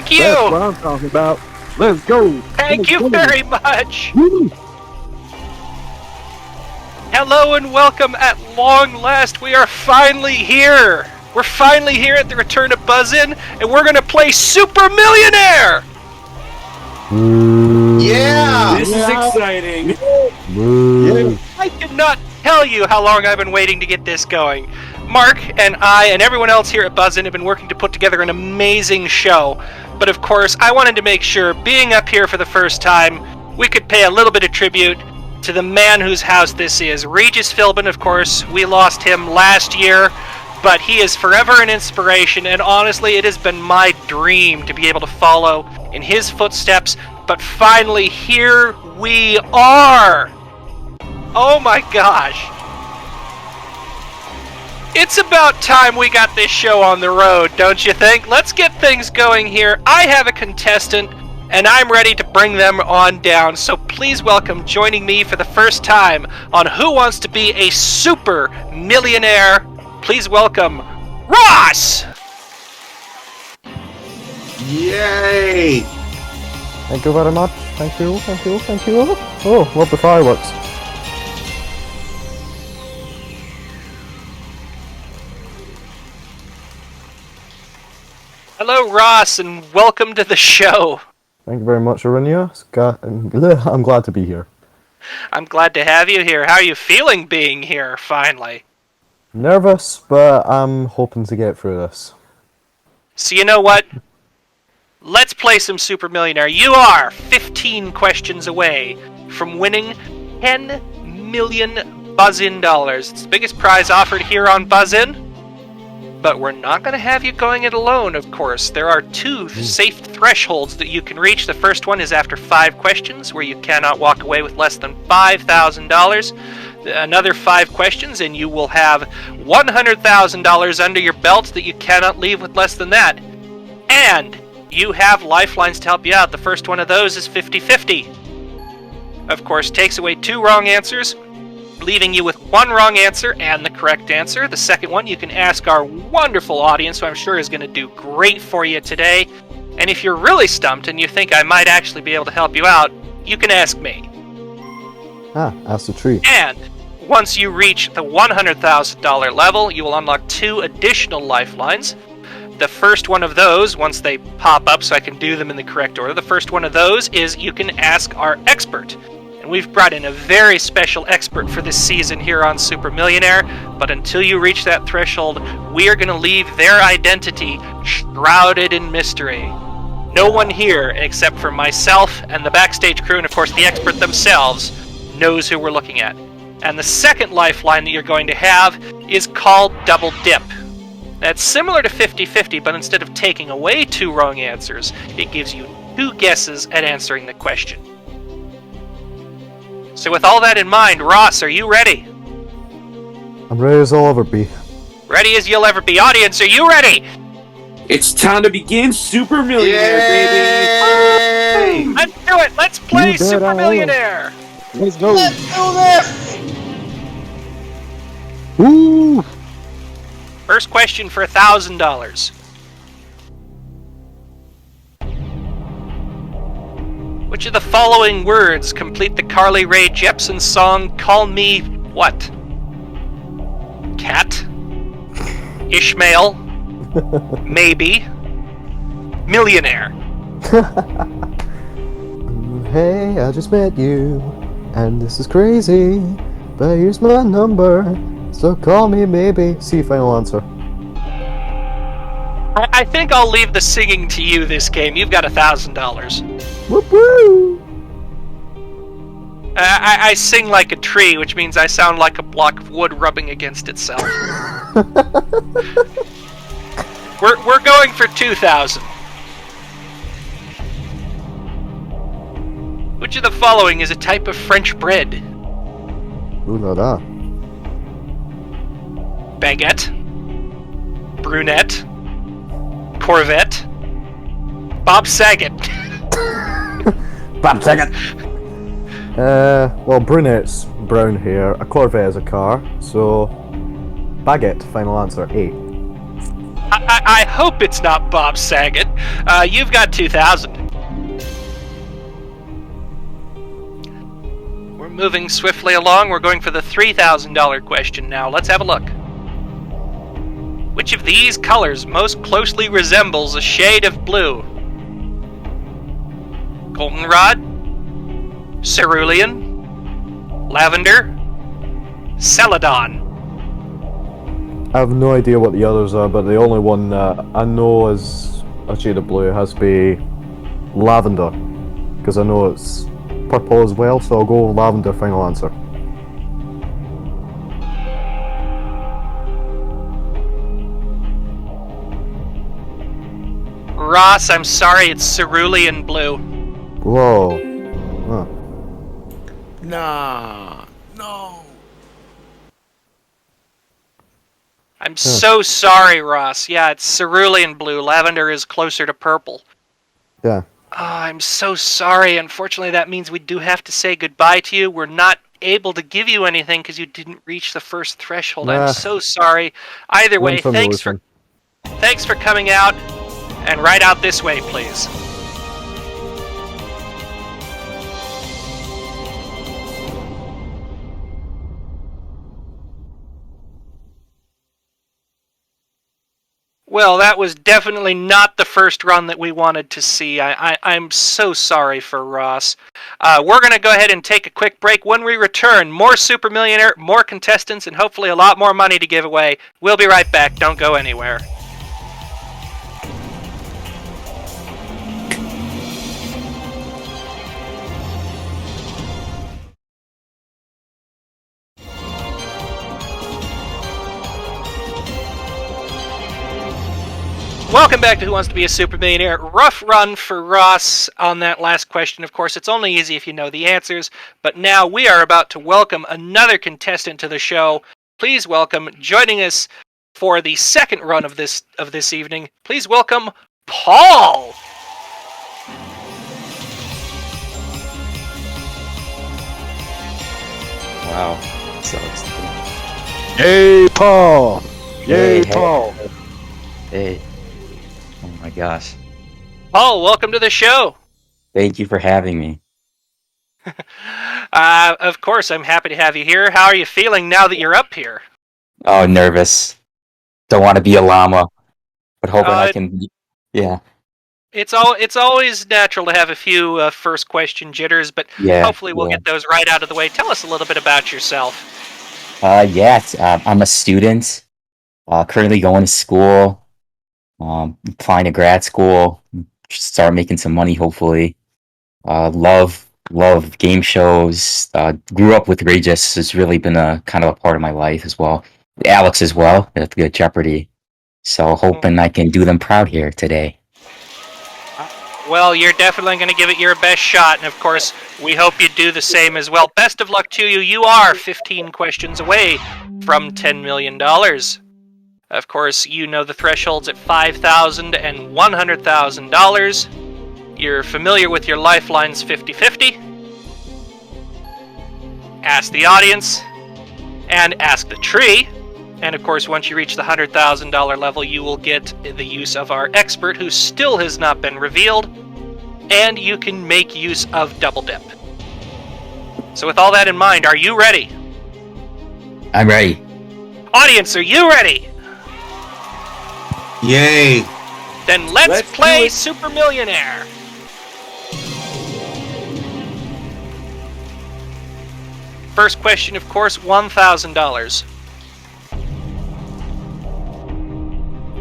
Thank That's you! what I'm talking about. Let's go. Thank you very much! Woo. Hello and welcome at long last. We are finally here. We're finally here at the return of BuzzIn, and we're gonna play Super Millionaire! Yeah! This is exciting. Yeah. I cannot tell you how long I've been waiting to get this going. Mark and I and everyone else here at BuzzIn have been working to put together an amazing show. But of course, I wanted to make sure, being up here for the first time, we could pay a little bit of tribute to the man whose house this is. Regis Philbin, of course, we lost him last year, but he is forever an inspiration, and honestly, it has been my dream to be able to follow in his footsteps, but finally, here we are! Oh my gosh! It's about time we got this show on the road, don't you think? Let's get things going here. I have a contestant, and I'm ready to bring them on down. So please welcome, joining me for the first time on Who Wants to Be a Super Millionaire, please welcome Ross! Yay! Thank you very much. Thank you. Oh, love the fireworks. Hello, Ross, and welcome to the show. Thank you very much, Arynnia. I'm glad to be here. I'm glad to have you here. How are you feeling being here, finally? Nervous, but I'm hoping to get through this. So you know what? Let's play some Super Millionaire. You are 15 questions away from winning 10 million BuzzIn dollars. It's the biggest prize offered here on BuzzIn. But we're not going to have you going it alone, of course. There are two safe thresholds that you can reach. The first one is after 5 questions, where you cannot walk away with less than $5,000. Another 5 questions, and you will have $100,000 under your belt that you cannot leave with less than that. And you have lifelines to help you out. The first one of those is 50-50. Of course, takes away 2 wrong answers, leaving you with 1 wrong answer and the correct answer. The second one you can ask our wonderful audience, who I'm sure is going to do great for you today. And if you're really stumped and you think I might actually be able to help you out, you can ask me. Ask the tree. And once you reach the $100,000 level, you will unlock 2 additional lifelines. The first one of those, once they pop up so I can do them in the correct order, the first one of those is you can ask our expert. And we've brought in a very special expert for this season here on Super Millionaire, but until you reach that threshold, we are going to leave their identity shrouded in mystery. No one here, except for myself and the backstage crew, and of course the expert themselves, knows who we're looking at. And the second lifeline that you're going to have is called Double Dip. That's similar to 50-50, but instead of taking away 2 wrong answers, it gives you 2 guesses at answering the question. So with all that in mind, Ross, are you ready? I'm ready as I'll ever be. Ready as you'll ever be. Audience, are you ready? It's time to begin Super Millionaire, Yay! baby! Let's do it! Let's play You bet Super I will. Millionaire! Let's go. Let's do this! Ooh. First question for $1,000. Which of the following words complete the Carly Rae Jepsen song Call Me What? Cat? Ishmael? Maybe? Millionaire? Hey, I just met you, and this is crazy, but here's my number, so call me maybe. See, final answer. I think I'll leave the singing to you this game. You've got $1,000. Whoop woo! I sing like a tree, which means I sound like a block of wood rubbing against itself. We're going for 2,000. Which of the following is a type of French bread? Ooh la la. Baguette, brunette, Corvette, Bob Saget. Bob Saget. Well, brunette's brown hair. A Corvette is a car, so baguette. Final answer. 8. I hope it's not Bob Saget. You've got 2,000. We're moving swiftly along. We're going for the $3,000 question now. Let's have a look. Which of these colors most closely resembles a shade of blue? Goldenrod, cerulean, lavender, celadon. I have no idea what the others are, but the only one that I know is a shade of blue has to be lavender, because I know it's purple as well, so I'll go lavender final answer. Ross, I'm sorry, it's cerulean blue. Whoa. Huh. Nah. No. I'm so sorry, Ross. Yeah, it's cerulean blue. Lavender is closer to purple. Yeah. Oh, I'm so sorry. Unfortunately, that means we do have to say goodbye to you. We're not able to give you anything because you didn't reach the first threshold. Nah. I'm so sorry. Either way, thanks for coming out. And right out this way, please. Well, that was definitely not the first run that we wanted to see. I'm so sorry for Ross. We're going to go ahead and take a quick break. When we return, more Super Millionaire, more contestants, and hopefully a lot more money to give away. We'll be right back. Don't go anywhere. Welcome back to Who Wants to Be a Super Millionaire. Rough run for Ross on that last question. Of course, it's only easy if you know the answers. But now we are about to welcome another contestant to the show. Please welcome, joining us for the second run of this evening. Please welcome Paul. Wow. So exciting. Yay, Paul! Yay, Hey. Paul! Hey. Oh my gosh. Paul, welcome to the show. Thank you for having me. Of course, I'm happy to have you here. How are you feeling now that you're up here? Oh, nervous. Don't want to be a llama, but hoping I can. Yeah. It's always natural to have a few first question jitters, but Yeah. hopefully we'll get those right out of the way. Tell us a little bit about yourself. I'm a student. Currently going to school. Applying to grad school. Start making some money, hopefully. Love game shows. Grew up with Regis. Has really been a kind of a part of my life as well. Alex as well. At the Jeopardy. So hoping I can do them proud here today. Well, you're definitely going to give it your best shot, and of course, we hope you do the same as well. Best of luck to you. You are 15 questions away from $10 million. Of course, you know the thresholds at $5,000 and $100,000. You're familiar with your lifelines 50-50. Ask the audience, and ask the tree. And of course, once you reach the $100,000 level, you will get the use of our expert, who still has not been revealed, and you can make use of Double Dip. So with all that in mind, are you ready? I'm ready. Audience, are you ready? Yay. Then let's Let's play do it. Super Millionaire. First question, of course, $1,000.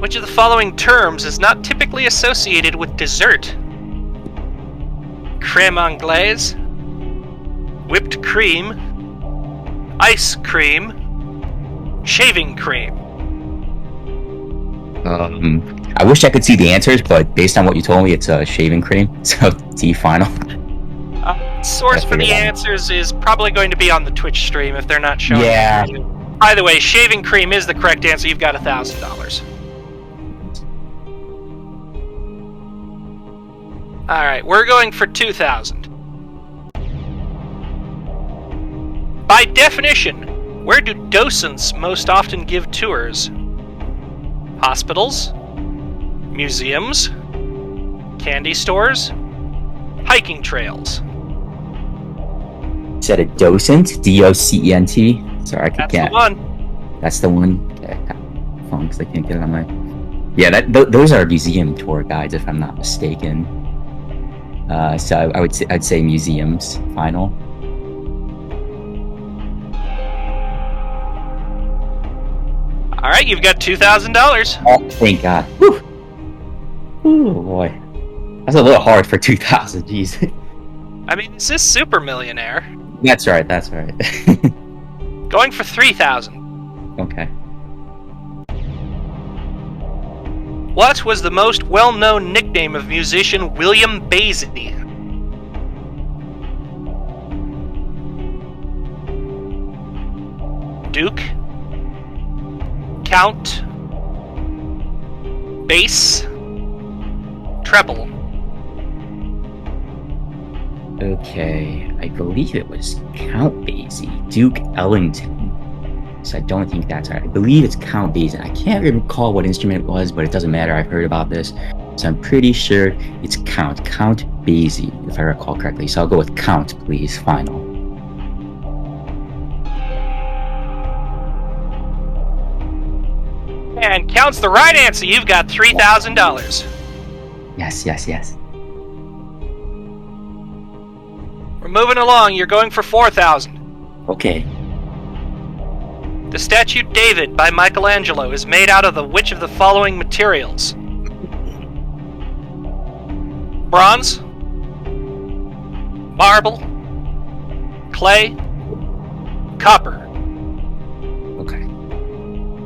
Which of the following terms is not typically associated with dessert? Creme anglaise, whipped cream, ice cream, shaving cream. I wish I could see the answers, but based on what you told me, it's a shaving cream. So D final. Source for the figured that. answers is probably going to be on the Twitch stream if they're not showing. Yeah. By the way, shaving cream is the correct answer. You've got $1,000. All right, we're going for 2,000. By definition, where do docents most often give tours? Hospitals, museums, candy stores, hiking trails. You said a docent? D-O-C-E-N-T? Sorry, I That's can't. the one. That's the one? Okay. Because I can't get it on my... Yeah, those are museum tour guides, if I'm not mistaken. So I'd say museums, final. All right, you've got $2,000. Oh, thank God. Whew. Oh, boy. That's a little hard for 2,000, jeez. I mean, this is Super Millionaire. That's right. Going for 3,000. Okay. What was the most well-known nickname of musician William Basie? Duke, Count, Bass, Treble. Okay, I believe it was Count Basie, Duke Ellington. So I don't think that's right. I believe it's Count Basie. I can't recall what instrument it was, but it doesn't matter. I've heard about this. So I'm pretty sure it's Count Basie, if I recall correctly. So I'll go with Count, please, final. And Count's the right answer. You've got $3,000. Yes. We're moving along. You're going for 4,000. Okay. The statue David by Michelangelo is made out of which of the following materials? Bronze, marble, clay, copper. Okay.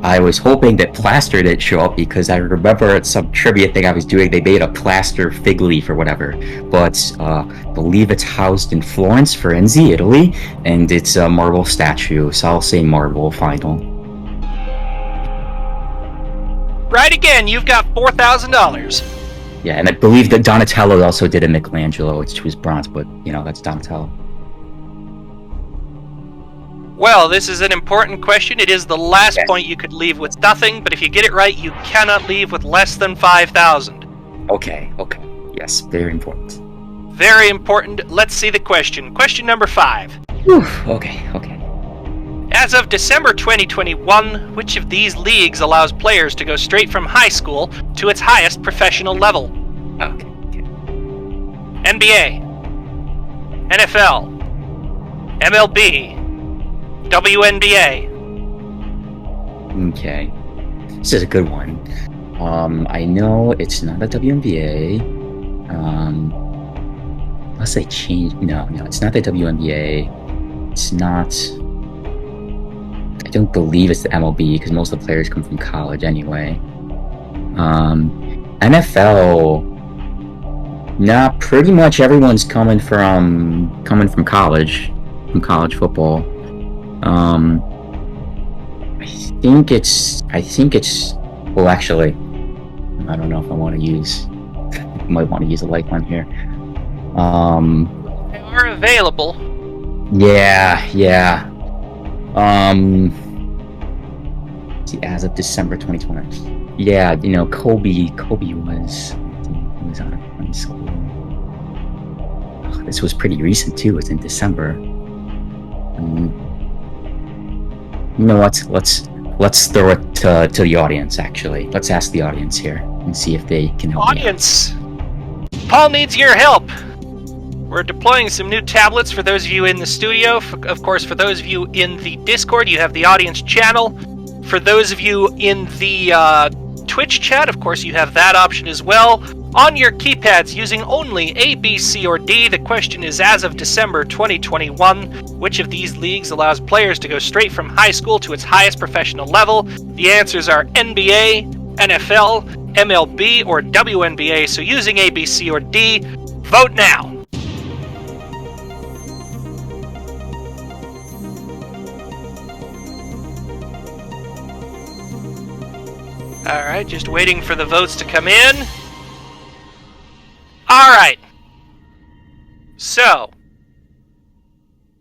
I was hoping that plaster didn't show up because I remember at some trivia thing I was doing, they made a plaster fig leaf or whatever. But I believe it's housed in Florence, Firenze, Italy, and it's a marble statue, so I'll say marble, final. Right again, you've got $4,000. Yeah, and I believe that Donatello also did a Michelangelo, which was bronze, but, that's Donatello. Well, this is an important question. It is the last point you could leave with nothing, but if you get it right, you cannot leave with less than 5,000. Okay. Yes, very important. Very important. Let's see the question. Question number 5. Whew, okay. As of December 2021, which of these leagues allows players to go straight from high school to its highest professional level? Okay. NBA, NFL, MLB, WNBA. Okay. This is a good one. I know it's not the WNBA. Unless they change... No, it's not the WNBA. It's not... I don't believe it's the MLB, because most of the players come from college anyway. NFL... Nah, pretty much everyone's coming from college. From college football. I think it's... Well, actually... I don't know if I want to use... I might want to use a lifeline here. They are available. Yeah. See, as of December 2020. Yeah, Kobe was out of high school. This was pretty recent too. It's in December. You know what? Let's throw it to the audience. Actually, let's ask the audience here and see if they can help. Audience, Paul needs your help. We're deploying some new tablets for those of you in the studio. Of course, for those of you in the Discord, you have the audience channel. For those of you in the Twitch chat, of course, you have that option as well. On your keypads, using only A, B, C, or D, the question is, as of December 2021, which of these leagues allows players to go straight from high school to its highest professional level? The answers are NBA, NFL, MLB, or WNBA. So using A, B, C, or D, vote now. Alright, just waiting for the votes to come in. Alright. So,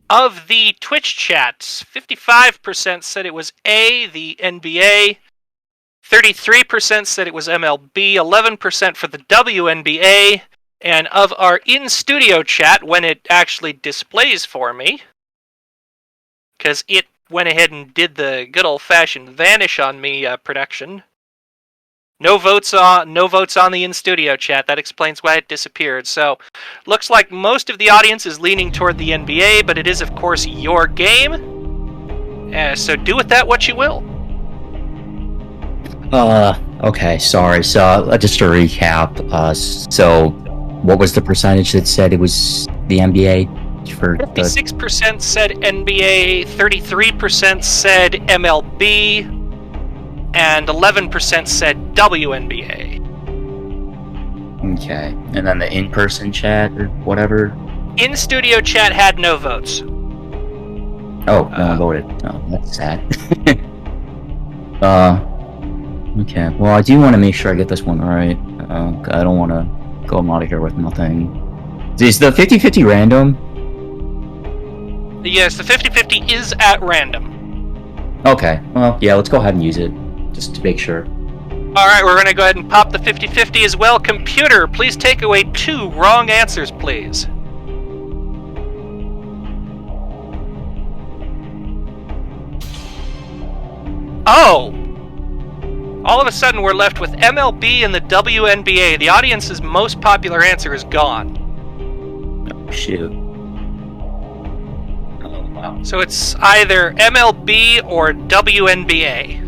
of the Twitch chats, 55% said it was A, the NBA. 33% said it was MLB, 11% for the WNBA, and of our in-studio chat, when it actually displays for me, because it went ahead and did the good old-fashioned vanish on me production. No votes on the in-studio chat. That explains why it disappeared. So, looks like most of the audience is leaning toward the NBA, but it is, of course, your game. So do with that what you will. Okay, sorry. So, just to recap, so what was the percentage that said it was the NBA for 56% said NBA, 33% said MLB, and 11% said WNBA. Okay, and then the in-person chat or whatever? In-studio chat had no votes. Oh, no one voted. Oh, that's sad. Okay. Well, I do want to make sure I get this one right. I don't want to go out of here with nothing. Is the 50-50 random? Yes, the 50-50 is at random. Okay. Well, yeah, let's go ahead and use it, just to make sure. Alright, we're going to go ahead and pop the 50-50 as well. Computer, please take away 2 wrong answers, please. Oh! All of a sudden, we're left with MLB and the WNBA. The audience's most popular answer is gone. Oh, shoot. Oh, wow. So it's either MLB or WNBA.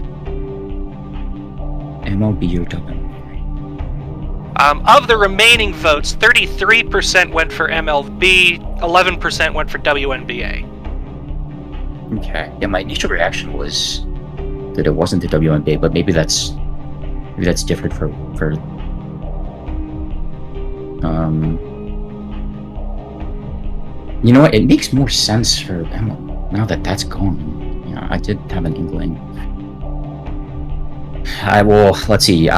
MLB or WNBA? Of the remaining votes, 33% went for MLB, 11% went for WNBA. Okay. Yeah, my initial reaction was that it wasn't the WNBA, but maybe that's different for you know what, it makes more sense for Emma now that that's gone. You know, I did have an inkling. Let's see,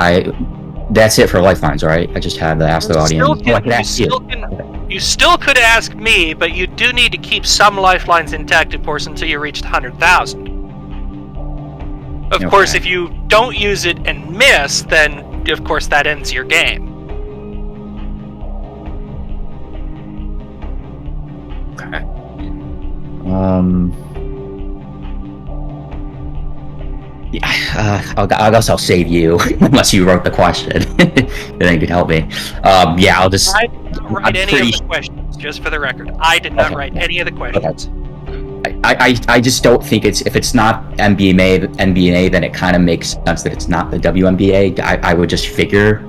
that's it for lifelines, right? I just had to ask the audience. You still could ask me, but you do need to keep some lifelines intact, of course, until you reach 100,000. Of course, if you don't use it and miss, then, of course, that ends your game. Okay. Yeah, I guess I'll save you, unless you wrote the question. Then you could help me. Yeah, I'll just... I did not write any of the questions, just for the record. I did not write any of the questions. I just don't think if it's not NBA, then it kind of makes sense that it's not the WNBA. I would just figure.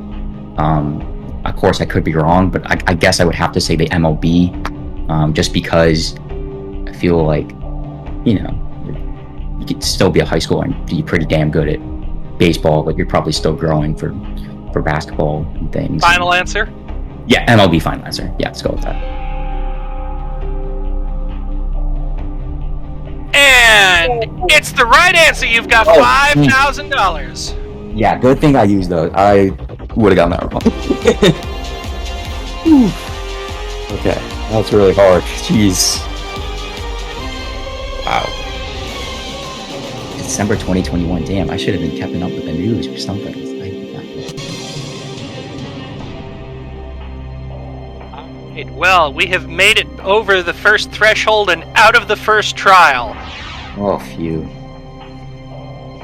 Of course, I could be wrong, but I guess I would have to say the MLB, just because I feel like, you could still be a high schooler and be pretty damn good at baseball, but you're probably still growing for basketball and things. Final answer? Yeah, MLB final answer. Yeah, let's go with that. And it's the right answer. You've got $5,000. Yeah, good thing I used those. I would have gotten that wrong. Okay, that's really hard. Jeez. Wow. December 2021. Damn, I should have been keeping up with the news or something. Well, we have made it over the first threshold and out of the first trial. Oh, phew.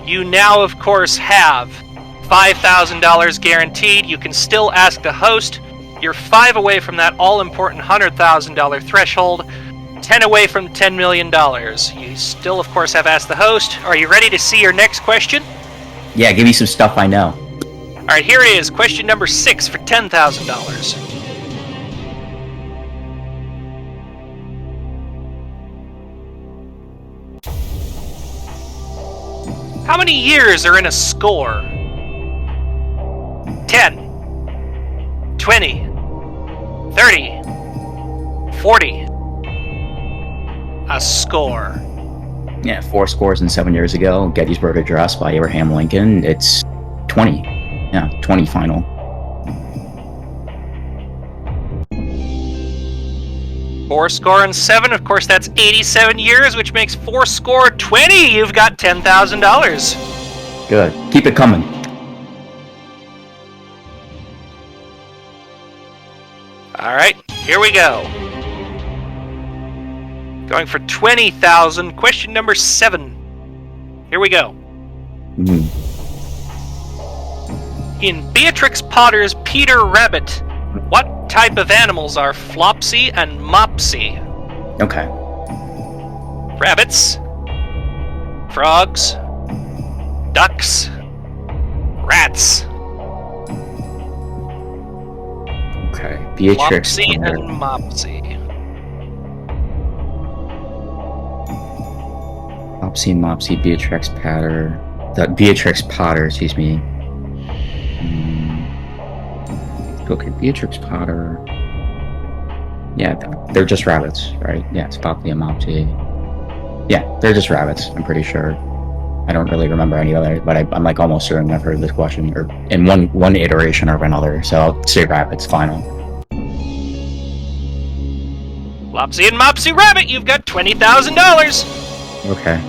You now, of course, have $5,000 guaranteed. You can still ask the host. You're 5 away from that all-important $100,000 threshold, 10 away from $10 million. You still, of course, have asked the host. Are you ready to see your next question? Yeah, give me some stuff I know. All right, here is question number 6 for $10,000. How many years are in a score? 10, 20, 30, 40. A score. Yeah, 4 scores and 7 years ago, Gettysburg Address by Abraham Lincoln. It's 20. Yeah, 20 final. Four score and 7, of course, that's 87 years, which makes 4 score 20. You've got $10,000. Good. Keep it coming. Alright, here we go. Going for 20,000. Question number 7. Here we go. Mm. In Beatrix Potter's Peter Rabbit, what type of animals are Flopsy and Mopsy? Okay. Rabbits, frogs, ducks, rats. Okay. Beatrix. Flopsy and Mopsy. Mopsy, Beatrix Potter. Beatrix Potter, excuse me. Okay, Beatrix Potter. Yeah, they're just rabbits, right? Yeah, it's Poppy and Mopsy. Yeah, they're just rabbits, I'm pretty sure. I don't really remember any other, but I'm like almost certain I've heard this question, or in one iteration or another, so I'll say rabbits, final. Flopsy and Mopsy Rabbit, you've got $20,000! Okay.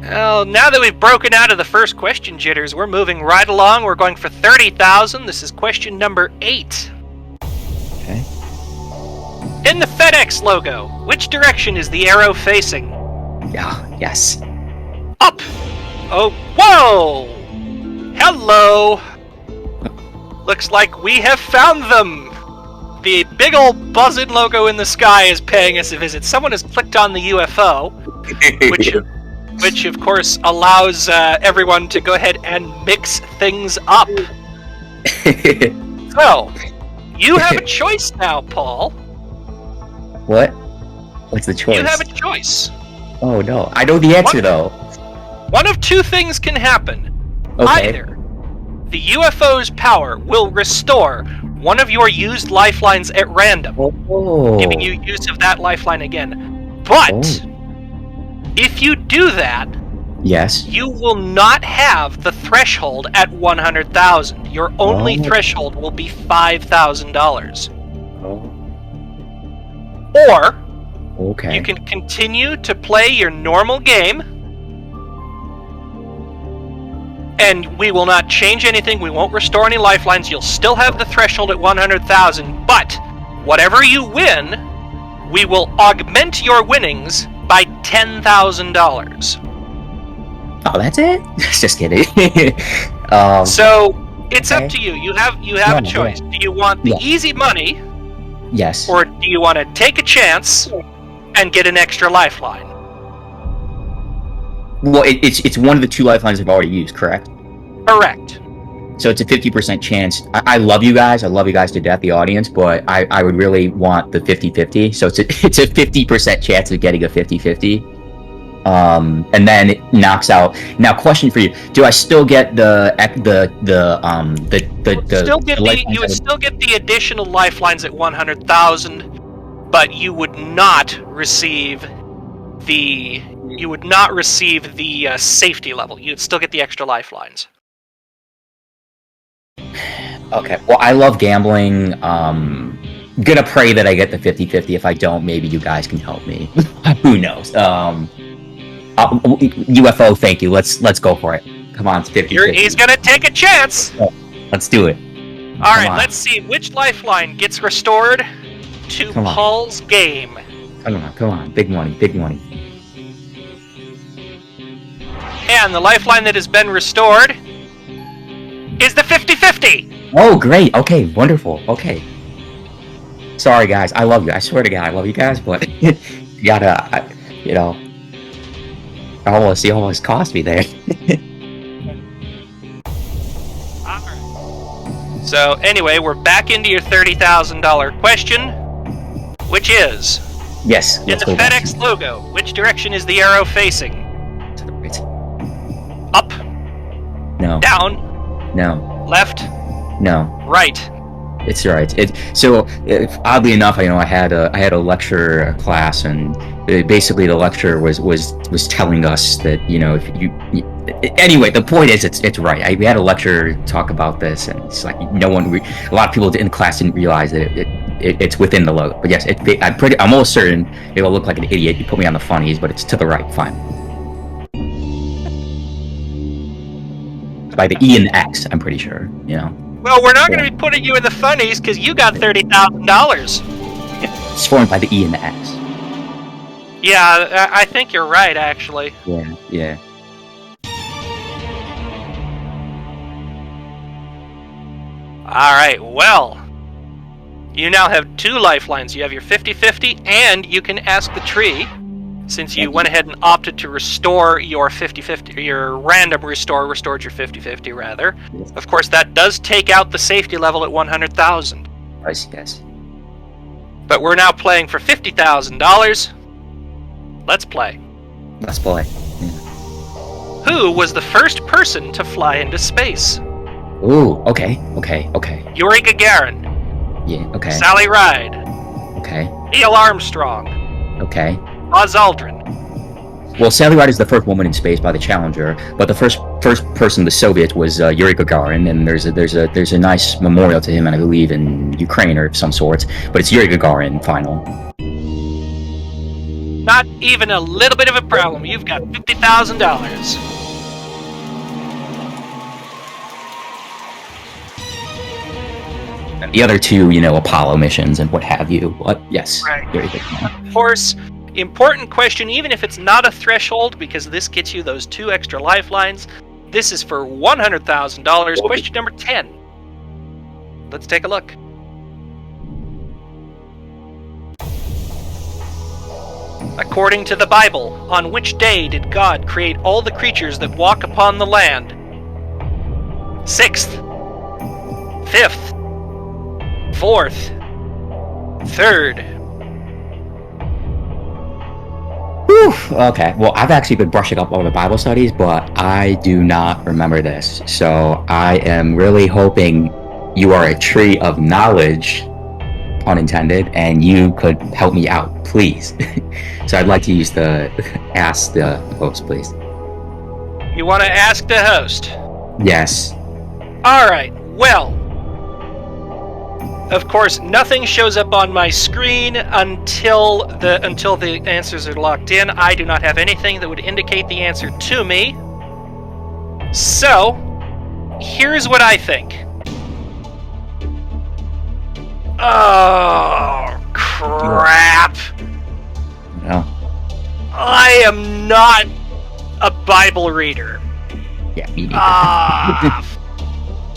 Well, now that we've broken out of the first question jitters, we're moving right along. We're going for 30,000. This is question number 8. Okay. In the FedEx logo, which direction is the arrow facing? Yeah, yes. Up! Oh, whoa! Hello! Looks like we have found them! The big old BuzzIn logo in the sky is paying us a visit. Someone has clicked on the UFO, which of course allows everyone to go ahead and mix things up. So, you have a choice now, Paul. What? What's the choice? You have a choice. Oh no, I know the answer though. One of two things can happen. Okay. Either the UFO's power will restore one of your used lifelines at random, Oh. giving you use of that lifeline again. But if you do that, Yes. you will not have the threshold at 100,000. Your only threshold will be $5,000. Or Okay. you can continue to play your normal game, and we will not change anything. We won't restore any lifelines. You'll still have the threshold at 100,000, but whatever you win, we will augment your winnings by $10,000. Oh, that's it? Just kidding. So it's okay. up to you. You have a choice. Do you want the easy money, Yes. or do you want to take a chance and get an extra lifeline? Well, it's one of the two lifelines I've already used, correct? Correct. So it's a 50% chance. I love you guys. I love you guys to death, the audience, but I would really want the 50-50. So it's a 50% chance of getting a 50-50. And then it knocks out. Now, question for you: do I still get you would still get the additional lifelines at 100,000, but you would not receive the safety level. You'd still get the extra lifelines. Okay. Well, I love gambling. Gonna pray that I get the 50-50. If I don't, maybe you guys can help me. Who knows? UFO, thank you. Let's go for it. Come on, it's 50-50. He's gonna take a chance. Let's do it. All right, let's see which lifeline gets restored to Paul's game. Come on. Big money. And the lifeline that has been restored is the 50-50. Oh, great. Okay, wonderful. Okay. Sorry, guys. I love you. I swear to God, I love you guys, but you gotta, you almost cost me there. Alright. So, anyway, we're back into your $30,000 question, which is... Yes. In the FedEx logo, which direction is the arrow facing? To the right. Up. No. Down. No. Left. No. Right. It's right. Oddly enough, I had a lecture class, and basically the lecturer was telling us that if you anyway, the point is it's right. We had a lecturer talk about this, and it's like a lot of people in the class didn't realize that it's within the logo. But yes, I'm almost certain it will look like an idiot. You put me on the funnies, but it's to the right. Fine. by the E and the X. I'm pretty sure. You know, Well, we're not going to be putting you in the funnies because you got $30,000. it's formed by the E and the X. Yeah, I think you're right, actually. Yeah, yeah. All right, well, you now have 2 lifelines. You have your 50-50, and you can ask the tree, since you went ahead and opted to restore your 50-50, your random restored your 50-50, rather. Yes. Of course, that does take out the safety level at 100,000. Yes. But we're now playing for $50,000. Let's play. Let's play. Who was the first person to fly into space? Ooh, okay. Yuri Gagarin, Yeah, okay. Sally Ride, Okay. Neil Armstrong, Okay. Buzz Aldrin. Well, Sally Ride is the first woman in space by the Challenger, but the first person, the Soviet, was Yuri Gagarin, and there's a nice memorial to him, and I believe in Ukraine or of some sort. But it's Yuri Gagarin final. Not even a little bit of a problem. You've got $50,000. And the other two, Apollo missions and what have you. But yes, Right. Yuri Gagarin. Of course, important question, even if it's not a threshold, because this gets you those 2 extra lifelines. This is for $100,000. Question number 10. Let's take a look. According to the Bible, on which day did God create all the creatures that walk upon the land? 6th, 5th, 4th, 3rd. Whew. Okay, well, I've actually been brushing up on the Bible studies, but I do not remember this. So I am really hoping you are a tree of knowledge, pun intended, and you could help me out, please. So I'd like to ask the host, please. You want to ask the host? Yes. Alright, well, of course, nothing shows up on my screen until the answers are locked in. I do not have anything that would indicate the answer to me. So, here's what I think. Oh, crap. No. I am not a Bible reader. Yeah, me neither. Ah,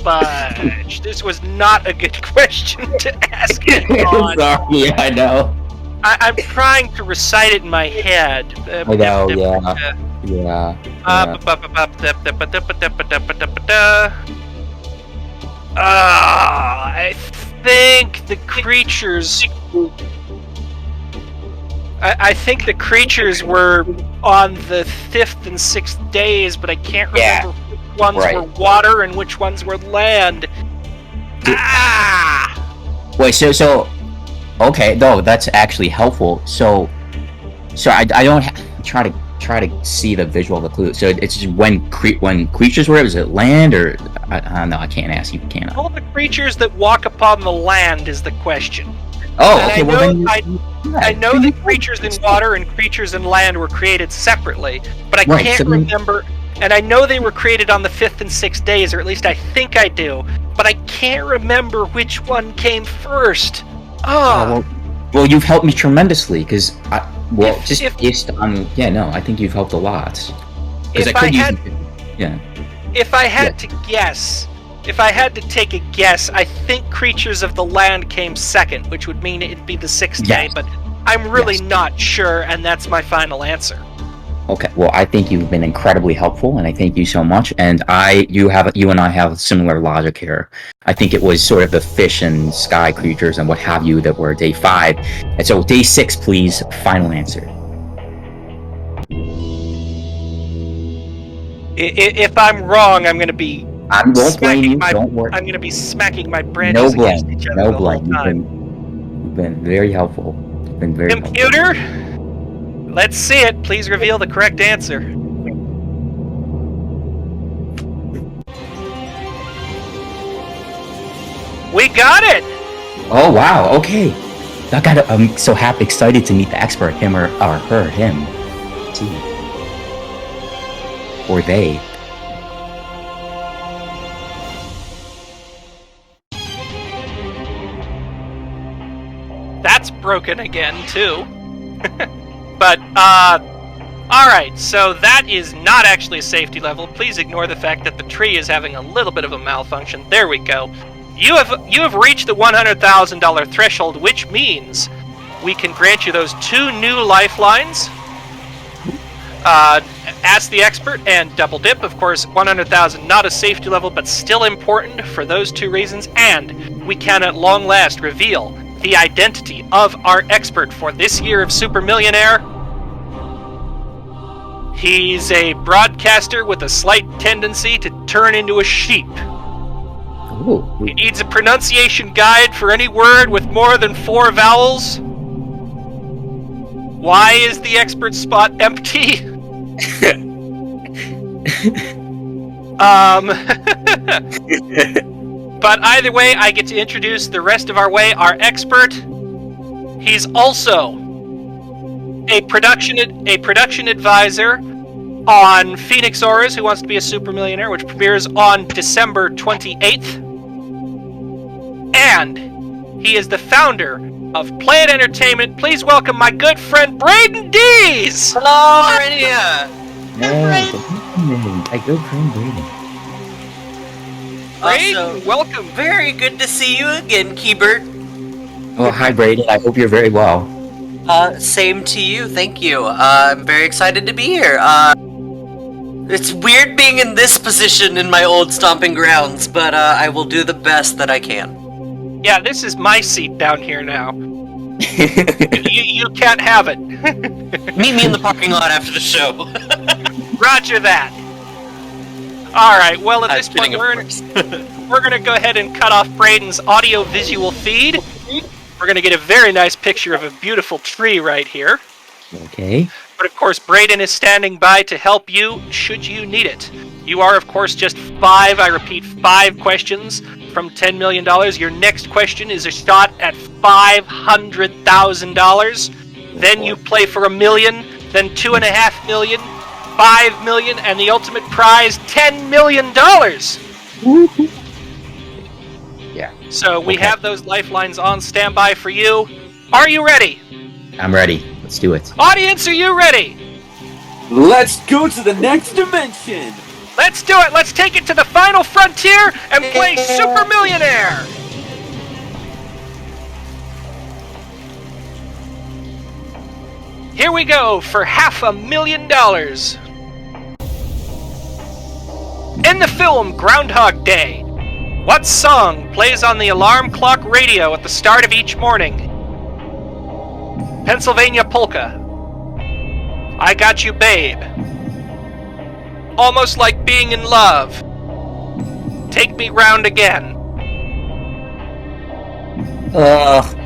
fudge. This was not a good question to ask it on. Sorry, I know. I'm trying to recite it in my head. I know, yeah. I think the creatures... I think the creatures were on the 5th and 6th days, but I can't remember which ones were water and which ones were land. Wait, so okay, though that's actually helpful. So I don't try to see the visual of the clue. So it's just when creatures were. Was it land or I don't know? I can't ask you. Can't. All the creatures that walk upon the land is the question. Oh, And okay. I know that creatures in water and creatures in land were created separately, but I can't remember. And I know they were created on the 5th and 6th days, or at least I think I do, but I can't remember which one came first. Well, you've helped me tremendously because I think you've helped a lot. Because If I had to guess, if I had to take a guess, I think creatures of the land came second, which would mean it'd be the 6th day, but I'm really not sure, and that's my final answer. Okay, well, I think you've been incredibly helpful, and I thank you so much. And you and I have similar logic here. I think it was sort of the fish and sky creatures and what have you that were day 5. And so day 6, please, final answer. If I'm wrong, I'm going to be... I won't blame you. Don't worry. I'm going to be smacking my branches against each other the whole time. You've been very helpful. You've been very Computer, helpful. Let's see it. Please reveal the correct answer. We got it! Oh, wow. Okay. I'm so excited to meet the expert, him or her, him. See. Or they. That's broken again, too. But, alright, so that is not actually a safety level. Please ignore the fact that the tree is having a little bit of a malfunction. There we go. You have reached the $100,000 threshold, which means we can grant you those 2 new lifelines. Ask the expert and double dip. Of course, 100,000 not a safety level, but still important for those 2 reasons. And we can at long last reveal the identity of our expert for this year of Super Millionaire. He's a broadcaster with a slight tendency to turn into a sheep. Ooh. He needs a pronunciation guide for any word with more than 4 vowels. Why is the expert spot empty? But either way, I get to introduce the rest of our way, our expert. He's also a production advisor on Phoenix Auras, Who Wants to Be a Super Millionaire, which premieres on December 28th. And he is the founder of Play It Entertainment. Please welcome my good friend Braden Dees! Hello, Arynnia! Hey, my good friend Braden. Braden, welcome! Very good to see you again, Keybert. Oh, hi Braden. I hope you're very well. Same to you, thank you. I'm very excited to be here. It's weird being in this position in my old stomping grounds, but I will do the best that I can. Yeah, this is my seat down here now. you can't have it. Meet me in the parking lot after the show. Roger that. Alright, well at this point Kidding, we're gonna go ahead and cut off Braden's audio-visual feed. We're gonna get a very nice picture of a beautiful tree right here. Okay. But of course, Braden is standing by to help you should you need it. You are, of course, just 5, I repeat, 5 questions from $10 million. Your next question is a shot at $500,000. Then you play for $1 million, then $2.5 million, $5 million, and the ultimate prize, $10 million. Yeah. So we have those lifelines on standby for you. Are you ready? I'm ready. Let's do it. Audience, are you ready? Let's go to the next dimension! Let's do it! Let's take it to the final frontier and play Super Millionaire! Here we go for $500,000. In the film Groundhog Day, what song plays on the alarm clock radio at the start of each morning? Pennsylvania Polka. I Got You Babe. Almost Like Being in Love. Take Me Round Again.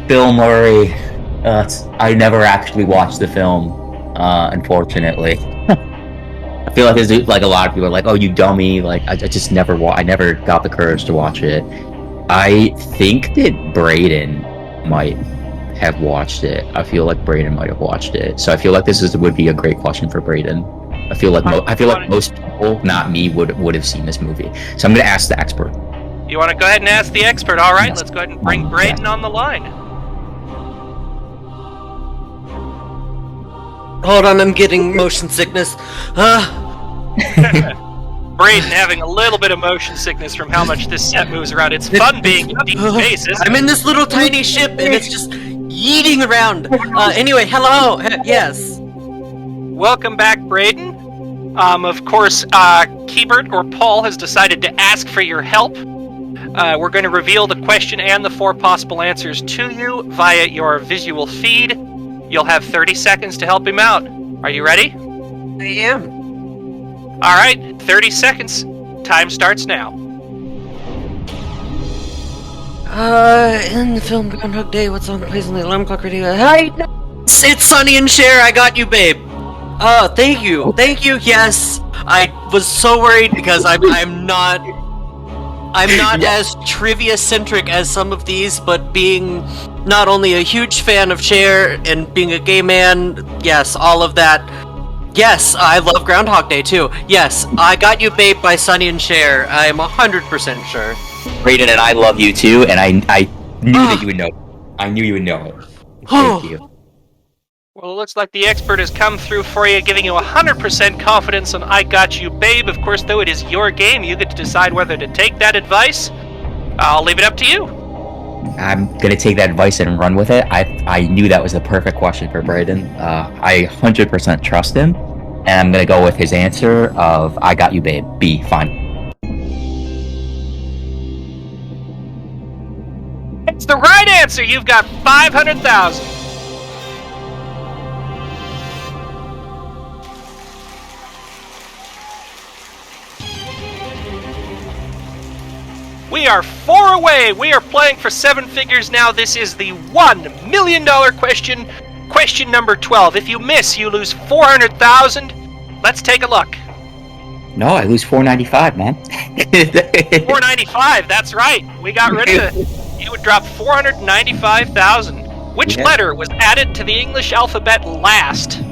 Bill Murray. I never actually watched the film, unfortunately. I feel like there's like a lot of people are like, "Oh, you dummy!" Like I just never I never got the courage to watch it. I think that Braden might have watched it. I feel like Braden might have watched it. So I feel like would be a great question for Braden. I feel like most people, not me, would have seen this movie. So I'm going to ask the expert. You want to go ahead and ask the expert? All right, Yes. let's go ahead and bring Braden on the line. Hold on, I'm getting motion sickness. Braden having a little bit of motion sickness from how much this set moves around. It's fun being in deep space, isn't I'm it? in this little tiny ship and it's just yeeting around. Anyway, hello. Yes. Welcome back, Braden. Of course, Keybert or Paul has decided to ask for your help. We're going to reveal the question and the 4 possible answers to you via your visual feed. You'll have 30 seconds to help him out. Are you ready? I am. All right, 30 seconds. Time starts now. In the film Groundhog Day, what song plays on the alarm clock radio? Hi, it's Sonny and Cher. I Got You, Babe. Thank you. Yes, I was so worried because I'm not as trivia centric as some of these, but being not only a huge fan of Cher and being a gay man, yes, all of that. Yes, I love Groundhog Day too. Yes, I Got You, Babe by Sonny and Cher. I'm 100% sure. Braden and I love you too, and I knew that you would know. I knew you would know it. Thank you. Well, it looks like the expert has come through for you, giving you 100% confidence on I Got You, Babe. Of course, though, it is your game. You get to decide whether to take that advice. I'll leave it up to you. I'm gonna take that advice and run with it. I knew that was the perfect question for Brayden. I 100% trust him, and I'm gonna go with his answer of I got you, babe. B. Fine. It's the right answer. You've got 500,000. We are 4 away. We are playing for 7 figures now. This is the $1 million question. Question number 12. If you miss, you lose 400,000. Let's take a look. No, I lose 495, man. 495. That's right. We got rid of it. You would drop 495,000. Which Yeah. letter was added to the English alphabet last?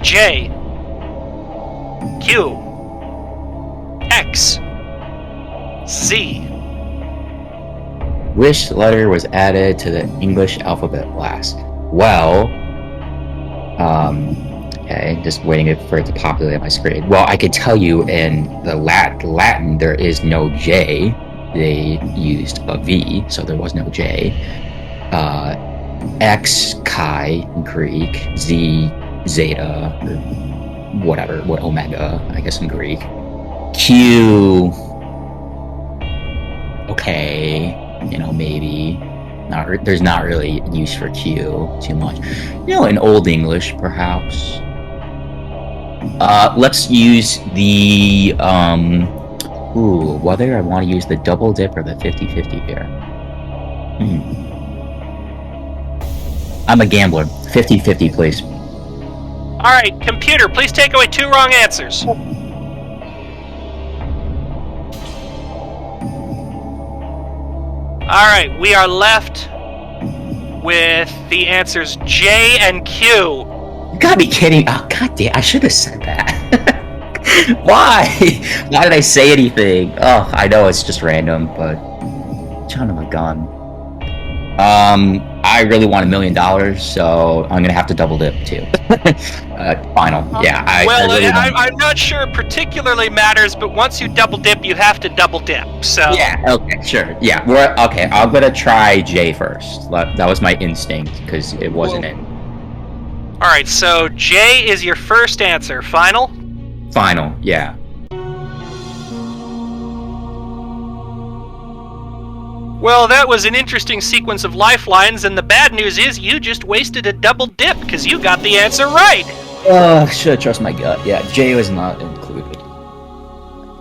J, Q, X, Z. Which letter was added to the English alphabet last? Well, okay, just waiting for it to populate on my screen. Well, I could tell you in the Latin there is no J. They used a V, so there was no J. X, chi, Greek. Z, zeta, or whatever, what omega, I guess in Greek. Q, okay, maybe. There's not really use for Q too much. In Old English, perhaps. Let's use the, whether I want to use the double dip or the 50-50 here. I'm a gambler. 50-50, please. Alright, computer, please take away 2 wrong answers. Alright, we are left with the answers J and Q. You gotta be kidding. Oh, god damn, I should have said that. Why? Why did I say anything? Oh, I know it's just random, but son of a gun. I really want $1 million, so I'm gonna have to double dip too. Final. Yeah. I'm not sure it particularly matters, but once you double dip, you have to double dip. So yeah. Okay. Sure. Yeah. Okay. I'm gonna try J first. That was my instinct because it wasn't it. All right. So J is your first answer. Final. Final. Yeah. Well, that was an interesting sequence of lifelines, and the bad news is you just wasted a double dip because you got the answer right. Should have trusted my gut. Yeah, J was not included.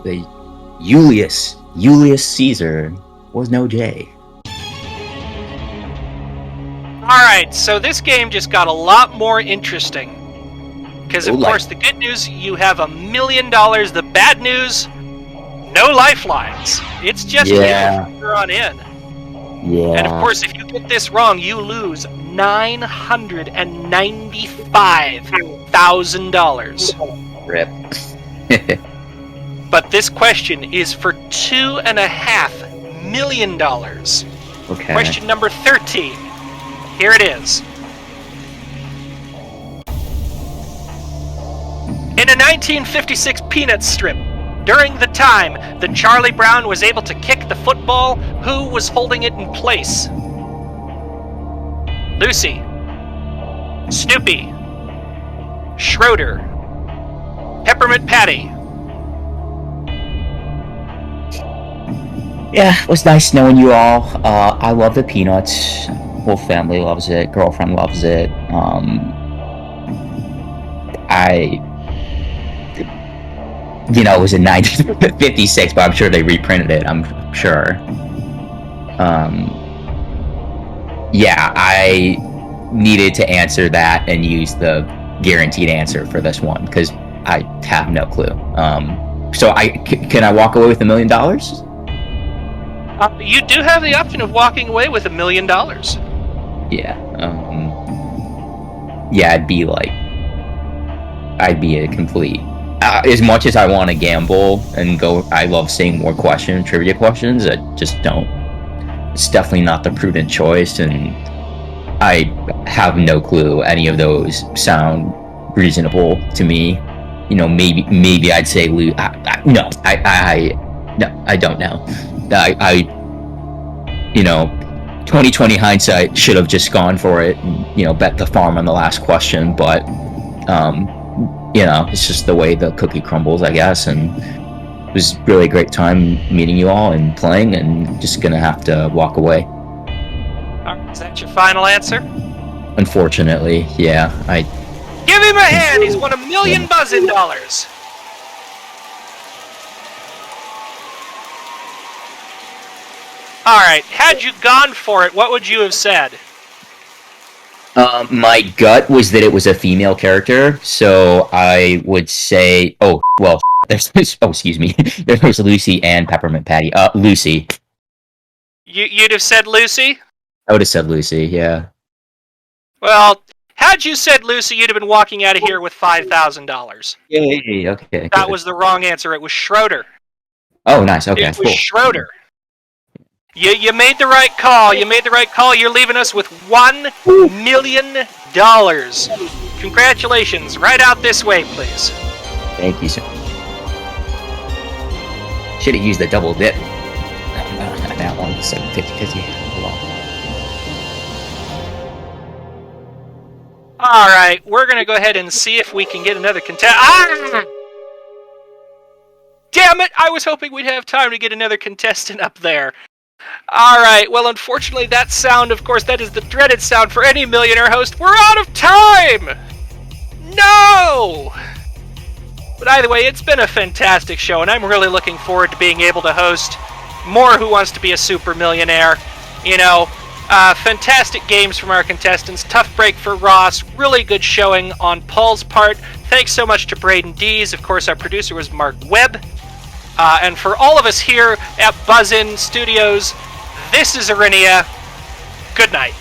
The Julius Caesar was no J. Alright, so this game just got a lot more interesting. Because, of course, the good news, you have $1 million. The bad news, no lifelines. It's just you from here on in. Yeah. And, of course, if you get this wrong, you lose $995,000. Rip. But this question is for $2.5 million. Okay. Question number 13. Here it is. In a 1956 Peanuts strip, during the time that Charlie Brown was able to kick the football, who was holding it in place? Lucy, Snoopy, Schroeder, Peppermint Patty. Yeah, it was nice knowing you all. I love the Peanuts. Whole family loves it. Girlfriend loves it. It was in 1956, but I'm sure they reprinted it. I'm sure. Yeah, I needed to answer that and use the guaranteed answer for this one because I have no clue. So can I walk away with $1 million? You do have the option of walking away with $1 million. Yeah. Yeah, I'd be a complete. As much as I want to gamble and go, I love seeing more trivia questions. I just don't. It's definitely not the prudent choice, and I have no clue. Any of those sound reasonable to me. You know, maybe I'd say no, I don't know. You know, 2020 hindsight should have just gone for it and, you know, bet the farm on the last question, but you know, it's just the way the cookie crumbles, I guess. And it was really a great time meeting you all and playing, and just gonna have to walk away. Is that your final answer? Unfortunately, yeah. Give him a hand! He's won $1 million BuzzIn dollars! Alright, had you gone for it, what would you have said? My gut was that it was a female character, so I would say, oh, well, there's excuse me. There's Lucy and Peppermint Patty. Lucy. You'd have said Lucy? I would have said Lucy, yeah. Well, had you said Lucy, you'd have been walking out of here with $5,000. Yay, okay. That was the wrong answer. It was Schroeder. Oh, nice, okay, It was cool. Schroeder. You made the right call. You made the right call. You're leaving us with $1 million. Congratulations. Right out this way, please. Thank you, sir. Should have used the double dip. No, not that one. 50-50. All right, we're going to go ahead and see if we can get another contestant. Ah! Damn it! I was hoping we'd have time to get another contestant up there. All right, well, unfortunately, that sound, of course, that is the dreaded sound for any millionaire host. We're out of time! No! But either way, it's been a fantastic show, and I'm really looking forward to being able to host more Who Wants to Be a Super Millionaire. You know, fantastic games from our contestants. Tough break for Ross. Really good showing on Paul's part. Thanks so much to Braden Dees. Of course, our producer was Mark Webb. And for all of us here at BuzzIn Studios, this is Arynnia. Good night.